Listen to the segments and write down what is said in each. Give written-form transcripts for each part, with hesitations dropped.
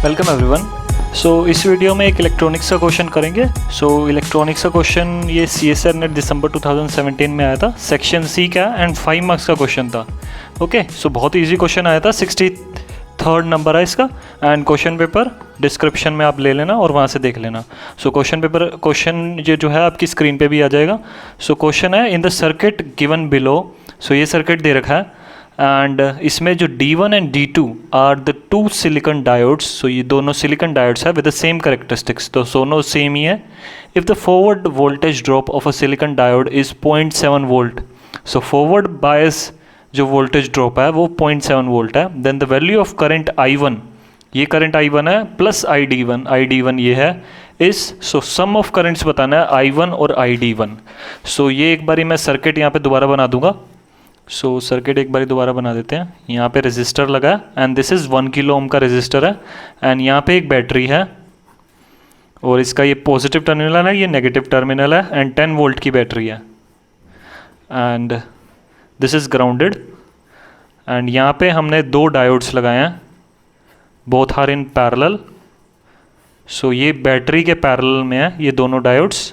Welcome everyone. इस video में एक इलेक्ट्रॉनिक्स का क्वेश्चन करेंगे। इलेक्ट्रॉनिक्स का क्वेश्चन ये CSR नेट दिसंबर 2017 में आया था, सेक्शन सी का एंड 5 मार्क्स का क्वेश्चन था। ओके, बहुत इजी क्वेश्चन आया था, 63rd नंबर है इसका। एंड क्वेश्चन पेपर डिस्क्रिप्शन में आप ले लेना और वहाँ से देख लेना। क्वेश्चन ये जो है आपकी स्क्रीन पे भी आ जाएगा। क्वेश्चन है in the circuit given below. ये सर्किट दे रखा है एंड इसमें जो D1 and D2 are the two silicon diodes. ये दोनों सिलिकॉन डायोड्स है विद द सेम करेक्टरिस्टिक्स, तो दोनों सेम ही है। If the forward voltage drop of a silicon diode is 0.7 volt, forward bias जो वोल्टेज ड्रॉप है वो 0.7 वोल्ट है, then the value of current I1, ये करंट I1 है प्लस ID1 ये है इस। सम ऑफ करंट्स बताना है I1 और ID1। ये एक बारी मैं सर्किट यहाँ पे दोबारा बना दूंगा। सर्किट एक बार दोबारा बना देते हैं। यहाँ पे रेजिस्टर लगा है and this is 1 kilo ohm का रेजिस्टर है एंड यहाँ पे एक बैटरी है और इसका ये पॉजिटिव टर्मिनल है, ये नेगेटिव टर्मिनल है एंड 10 वोल्ट की बैटरी है and this is grounded. And यहाँ पे हमने दो डायोड्स लगाए हैं, बोथ आर इन पैरेलल। ये बैटरी के पैरेलल में है ये दोनों डायोड्स,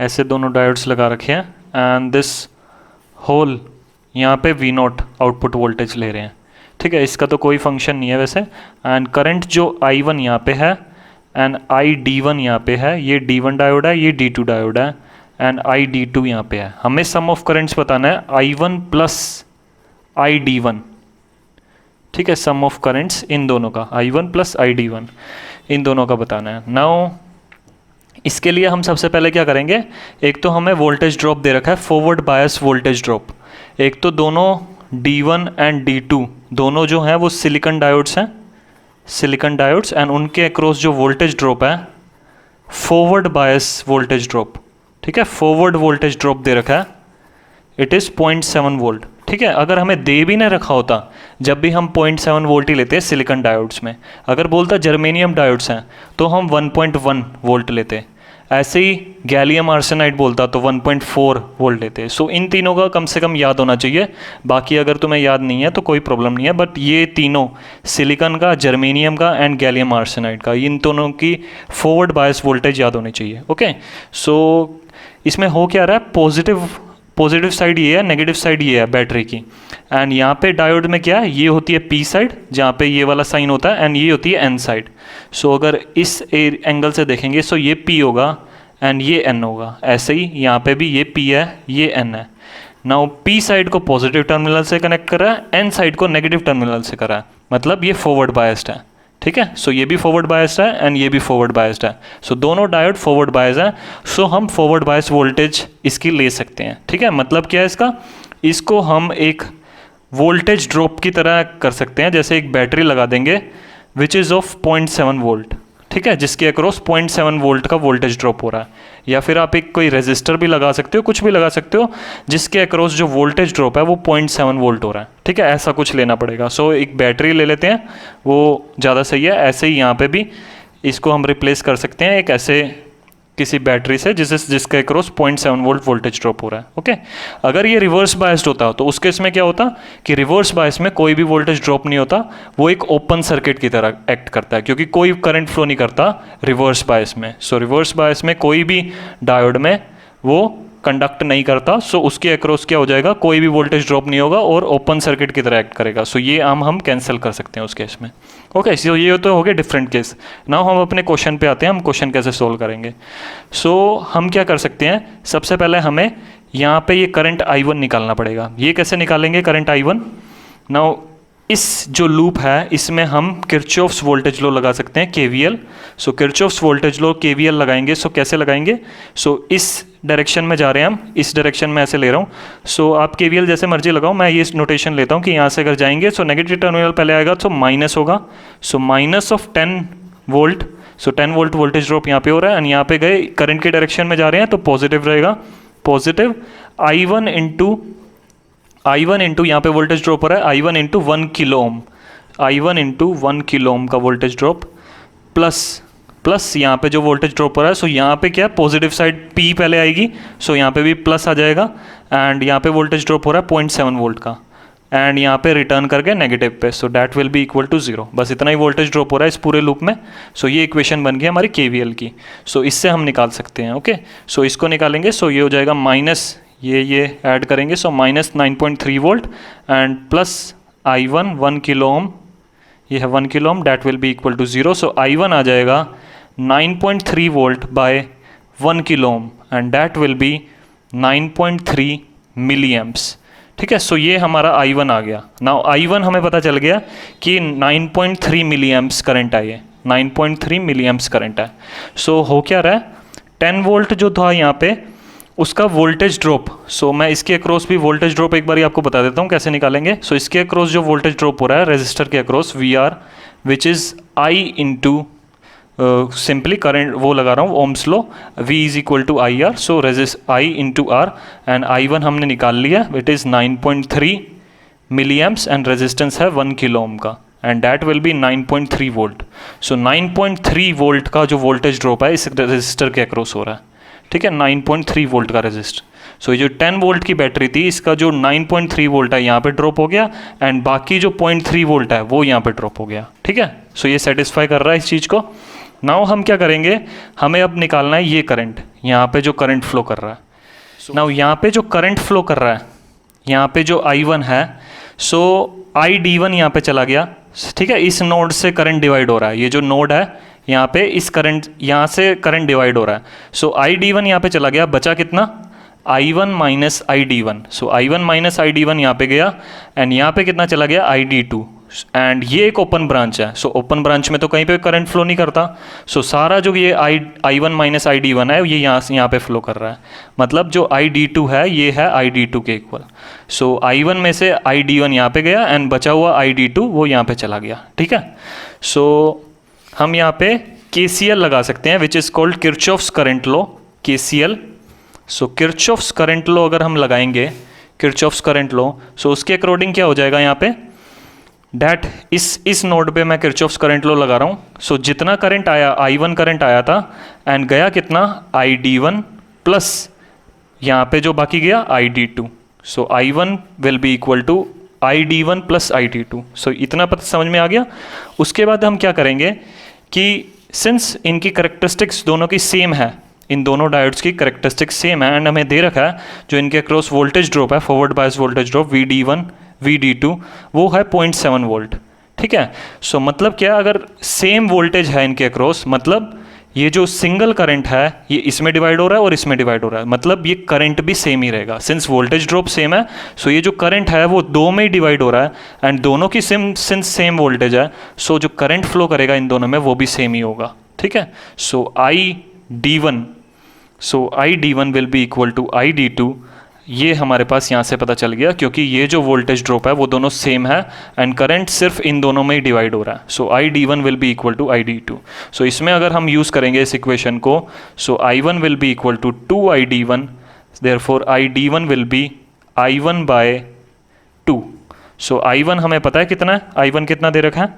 ऐसे दोनों डायोड्स लगा रखे हैं एंड दिस होल यहाँ पे V0 आउटपुट वोल्टेज ले रहे हैं। ठीक है, इसका तो कोई फंक्शन नहीं है वैसे। एंड करंट जो I1 यहाँ पे है एंड ID1 यहाँ पे है, ये D1 डायोड है, ये D2 डायोड है एंड ID2 यहाँ पे है। हमें सम ऑफ करंट्स बताना है I1 प्लस ID1। ठीक है, सम ऑफ करंट्स इन दोनों का I1 प्लस ID1 इन दोनों का बताना है। नाउ इसके लिए हम सबसे पहले क्या करेंगे, एक तो हमें वोल्टेज ड्रॉप दे रखा है, फॉरवर्ड बायस वोल्टेज ड्रॉप। एक तो दोनों D1 एंड D2 दोनों जो हैं वो सिलिकॉन डायोड्स हैं, सिलिकॉन डायोड्स, एंड उनके अक्रॉस जो वोल्टेज ड्रॉप है फॉरवर्ड बायस वोल्टेज ड्रॉप। ठीक है, फॉरवर्ड वोल्टेज ड्रॉप दे रखा है, इट इज़ 0.7 वोल्ट। ठीक है, अगर हमें दे भी नहीं रखा होता, जब भी हम 0.7 वोल्ट ही लेते हैं सिलिकॉन डायोड्स में, अगर बोलता जर्मेनियम डायोड्स हैं तो हम 1.1 वोल्ट लेते। ऐसे ही गैलियम आर्सेनाइड बोलता तो 1.4 वोल्ट लेते। इन तीनों का कम से कम याद होना चाहिए। बाकी अगर तुम्हें याद नहीं है तो कोई प्रॉब्लम नहीं है, बट ये तीनों सिलिकॉन का, जर्मेनियम का एंड गैलियम आर्सेनाइड का, इन दोनों की फॉरवर्ड बायस वोल्टेज याद होनी चाहिए। ओके, इसमें हो क्या रहा है, पॉजिटिव साइड ये है, नेगेटिव साइड ये है बैटरी की। एंड यहाँ पे डायोड में क्या है, ये होती है P साइड जहाँ पे ये वाला साइन होता है एंड ये होती है N साइड। अगर इस एंगल से देखेंगे ये P होगा एंड ये N होगा। ऐसे ही यहाँ पे भी ये P है, ये N है। नाउ P साइड को पॉजिटिव टर्मिनल से कनेक्ट कर रहा है, N साइड को नेगेटिव टर्मिनल से कर रहा है, मतलब ये फॉरवर्ड बायस्ड है। ठीक है, ये भी फॉरवर्ड बायस्ड है एंड ये भी फॉरवर्ड बायस्ड है। दोनों डायोड फॉरवर्ड बायस है। हम फॉरवर्ड बायस वोल्टेज इसकी ले सकते हैं। ठीक है, मतलब क्या है इसका, इसको हम एक वोल्टेज ड्रॉप की तरह कर सकते हैं, जैसे एक बैटरी लगा देंगे विच इज़ ऑफ 0.7 वोल्ट। ठीक है, जिसके अक्रॉस 0.7 वोल्ट का वोल्टेज ड्रॉप हो रहा है। या फिर आप एक कोई रेजिस्टर भी लगा सकते हो, कुछ भी लगा सकते हो जिसके अक्रॉस जो वोल्टेज ड्रॉप है वो 0.7 वोल्ट हो रहा है। ठीक है, ऐसा कुछ लेना पड़ेगा। एक बैटरी ले लेते हैं, वो ज़्यादा सही है। ऐसे ही यहाँ पे भी इसको हम रिप्लेस कर सकते हैं एक ऐसे किसी बैटरी से जिसके अक्रॉस 0.7 वोल्ट वोल्टेज ड्रॉप हो रहा है। ओके, अगर ये रिवर्स बायस्ड होता तो उस केस में क्या होता कि रिवर्स बायस में कोई भी वोल्टेज ड्रॉप नहीं होता, वो एक ओपन सर्किट की तरह एक्ट करता है, क्योंकि कोई करंट फ्लो नहीं करता रिवर्स बायस में। रिवर्स बायस में कोई भी डायोड में वो कंडक्ट नहीं करता। उसके अक्रॉस क्या हो जाएगा, कोई भी वोल्टेज ड्रॉप नहीं होगा और ओपन सर्किट की तरह एक्ट करेगा। ये हम कैंसिल कर सकते हैं उस केस में। ओके, ये तो हो गए डिफरेंट केस। नाउ हम अपने क्वेश्चन पे आते हैं, हम क्वेश्चन कैसे सोल्व करेंगे। हम क्या कर सकते हैं, सबसे पहले हमें यहाँ पे ये करंट I1 निकालना पड़ेगा। ये कैसे निकालेंगे करंट I1। नाउ इस जो लूप है इसमें हम किरचॉफ्स वोल्टेज लॉ लगा सकते हैं, KVL। Kirchhoff's voltage law KVL लगाएंगे। कैसे लगाएंगे, इस डायरेक्शन में जा रहे हैं हम, इस डायरेक्शन में ऐसे ले रहा हूँ। आप KVL जैसे मर्जी लगाओ, मैं ये नोटेशन लेता हूँ कि यहाँ से अगर जाएंगे नेगेटिव टर्मिनल पहले आएगा तो माइनस होगा। Minus of 10 volt. 10 volt voltage drop यहाँ पे हो रहा है एंड यहाँ पे गए करंट के डायरेक्शन में जा रहे हैं तो पॉजिटिव रहेगा। पॉजिटिव I1 इंटू यहाँ पे वोल्टेज ड्रॉप हो रहा है I1 इंटू 1 किलो ओम, I1 इंटू 1 किलो ओम का वोल्टेज ड्रॉप प्लस यहाँ पे जो वोल्टेज ड्रॉप हो रहा है। यहाँ पे क्या पॉजिटिव साइड P पहले आएगी, यहाँ पे भी प्लस आ जाएगा एंड यहाँ पे वोल्टेज ड्रॉप हो रहा है 0.7 वोल्ट का। एंड यहाँ पे रिटर्न करके नेगेटिव पे, so that will be equal to 0। बस इतना ही वोल्टेज ड्रॉप हो रहा है इस पूरे लूप में। सो ये इक्वेशन बन गई हमारी KVL की। सो इससे हम निकाल सकते हैं। ओके, सो इसको निकालेंगे। सो ये हो जाएगा माइनस ये ऐड करेंगे, so minus 9.3 volt and plus I1 1 kilo ohm, ये है 1 kilo ohm, that will be equal to 0। So I1 आ जाएगा 9.3 volt by 1 kilo ohm and that will be 9.3 milli amps. ठीक है, सो ये हमारा I1 आ गया। नाउ I1 हमें पता चल गया कि 9.3 मिली एम्प्स करंट है, ये 9.3 मिली एम्प्स करंट है। सो हो क्या रहा है, 10 वोल्ट जो था यहाँ पे उसका वोल्टेज ड्रॉप। सो मैं इसके अक्रॉस भी वोल्टेज ड्रॉप एक बार आपको बता देता हूँ कैसे निकालेंगे। सो इसके अक्रॉस जो वोल्टेज ड्रॉप हो रहा है रेजिस्टर के across VR, which is I into simply current वो लगा रहा हूँ ohm's law, V is equal to IR। So resist I into R and I1 हमने निकाल लिया, it is 9.3 milli amps and resistance है 1 किलो ओम का and that will be 9.3 volt. So 9.3 volt का जो वोल्टेज ड्रॉप है इस resistor के अक्रॉस हो रहा है। ठीक है, 9.3 वोल्ट का रेजिस्ट। सो ये जो 10 वोल्ट की बैटरी थी इसका जो 9.3 वोल्ट है यहाँ पे ड्रॉप हो गया एंड बाकी जो 0.3 वोल्ट है वो यहाँ पे ड्रॉप हो गया। ठीक है, सो ये सेटिस्फाई कर रहा है इस चीज़ को। नाउ हम क्या करेंगे, हमें अब निकालना है ये करंट, यहाँ पे जो करंट फ्लो कर रहा है। नाउ यहाँ पे जो करंट फ्लो कर रहा है, यहाँ पे जो I1 है, सो ID1 यहाँ पे चला गया। ठीक है, इस नोड से करंट डिवाइड हो रहा है, ये जो नोड है यहाँ पे इस करंट यहाँ से करंट डिवाइड हो रहा है। सो ID1 यहाँ पे चला गया, बचा कितना I1 माइनस ID1। सो I1 माइनस ID1 यहाँ पे गया एंड यहाँ पे कितना चला गया ID2 एंड ये एक ओपन ब्रांच है। सो ओपन ब्रांच में तो कहीं पे करंट फ्लो नहीं करता। सो सारा जो ये I1 माइनस ID1 है ये यहाँ पे फ्लो कर रहा है, मतलब जो ID2 है ये है ID2 के इक्वल। सो I1 में से ID1 यहाँ पे गया एंड बचा हुआ ID2 वो यहाँ पे चला गया। ठीक है, सो हम यहाँ पे KCL लगा सकते हैं, which is called Kirchhoff's current law, KCL। So Kirchhoff's current law अगर हम लगाएंगे, किरचॉफ्स करंट लॉ, सो उसके अकॉर्डिंग क्या हो जाएगा यहाँ पे, डैट इस नोड पे मैं किरचॉफ्स करंट लॉ लगा रहा हूँ। सो जितना करंट आया I1 करंट आया था एंड गया कितना ID1 प्लस यहाँ पे जो बाकी गया ID2। So I1 will be equal to ID1 plus ID2। So इतना पता समझ में आ गया। उसके बाद हम क्या करेंगे कि सिंस इनकी करेक्टरिस्टिक्स दोनों की सेम है, इन दोनों डायोड्स की करेक्टरिस्टिक्स सेम है एंड हमें दे रखा है जो इनके अक्रॉस वोल्टेज ड्रॉप है, forward bias voltage drop VD1 VD2 वो है 0.7 वोल्ट। ठीक है, सो मतलब क्या, अगर सेम वोल्टेज है इनके अक्रॉस, मतलब ये जो सिंगल करंट है ये इसमें डिवाइड हो रहा है और इसमें डिवाइड हो रहा है, मतलब ये करंट भी सेम ही रहेगा। सिंस वोल्टेज ड्रॉप सेम है, सो ये जो करंट है वो दो में ही डिवाइड हो रहा है एंड दोनों की सिंस सेम वोल्टेज है, सो जो करंट फ्लो करेगा इन दोनों में वो भी सेम ही होगा। ठीक है, so ID1 will be equal to ID2। ये हमारे पास यहाँ से पता चल गया क्योंकि ये जो वोल्टेज ड्रॉप है वो दोनों सेम है एंड करंट सिर्फ इन दोनों में ही डिवाइड हो रहा है। So ID1 will be equal to ID2। सो इसमें अगर हम यूज़ करेंगे इस इक्वेशन को, so I1 will be equal to 2ID1, therefore ID1 will be I1 by 2। So I1 हमें पता है कितना है, I1 कितना दे रखा है,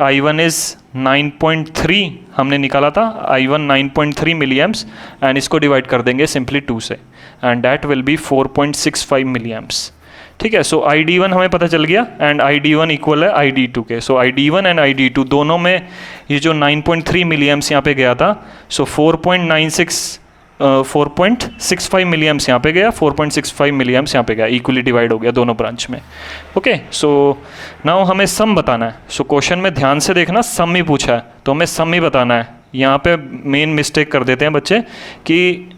I1 इज़ 9.3 हमने निकाला था, I1 9.3 मिली एम्प्स एंड इसको डिवाइड कर देंगे सिंपली 2 से and that will be 4.65 milli amps. ठीक है, सो ID1 हमें पता चल गया एंड ID1 इक्वल है ID2 के। सो ID1 एंड ID2 दोनों में ये जो 9.3 मिली एम्प्स यहाँ पे गया था, सो 4.65 मिली एम्प्स यहाँ पे गया, 4.65 मिली एम्प्स यहाँ पे गया, इक्वली डिवाइड हो गया दोनों ब्रांच में। ओके, सो नाउ हमें सम बताना है। सो क्वेश्चन में ध्यान से देखना, सम ही पूछा है तो हमें सम ही बताना है। यहाँ पे मेन मिस्टेक कर देते हैं बच्चे कि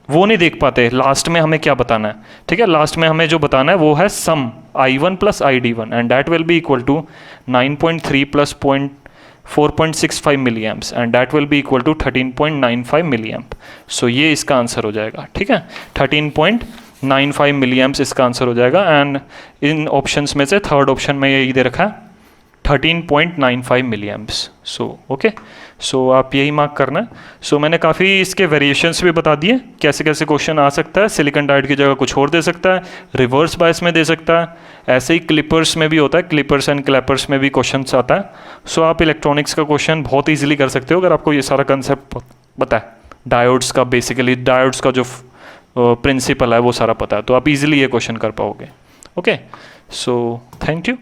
वो नहीं देख पाते लास्ट में हमें क्या बताना है। ठीक है, लास्ट में हमें जो बताना है वो है sum I1 plus ID1 and that will be equal to 9.3 plus 4.65 milli amps and that will be equal to 13.95 milli amp. So ये इसका आंसर हो जाएगा। ठीक है, 13.95 मिली एम्प्स इसका आंसर हो जाएगा एंड इन ऑप्शंस में से थर्ड ऑप्शन में यही दे रखा है 13.95 मिली एम्प्स। सो ओके, सो आप यही मार्क करना है। सो मैंने काफ़ी इसके वेरिएशंस भी बता दिए, कैसे कैसे क्वेश्चन आ सकता है। सिलिकॉन डायोड की जगह कुछ और दे सकता है, रिवर्स बायस में दे सकता है, ऐसे ही क्लिपर्स में भी होता है, क्लिपर्स एंड क्लैपर्स में भी क्वेश्चन आता है। सो आप इलेक्ट्रॉनिक्स का क्वेश्चन बहुत ईजिली कर सकते हो अगर आपको ये सारा कंसेप्ट पता है, डायोड्स का, बेसिकली डायोड्स का जो प्रिंसिपल है वो सारा पता है, तो आप इजीली ये क्वेश्चन कर पाओगे। Okay, so thank you.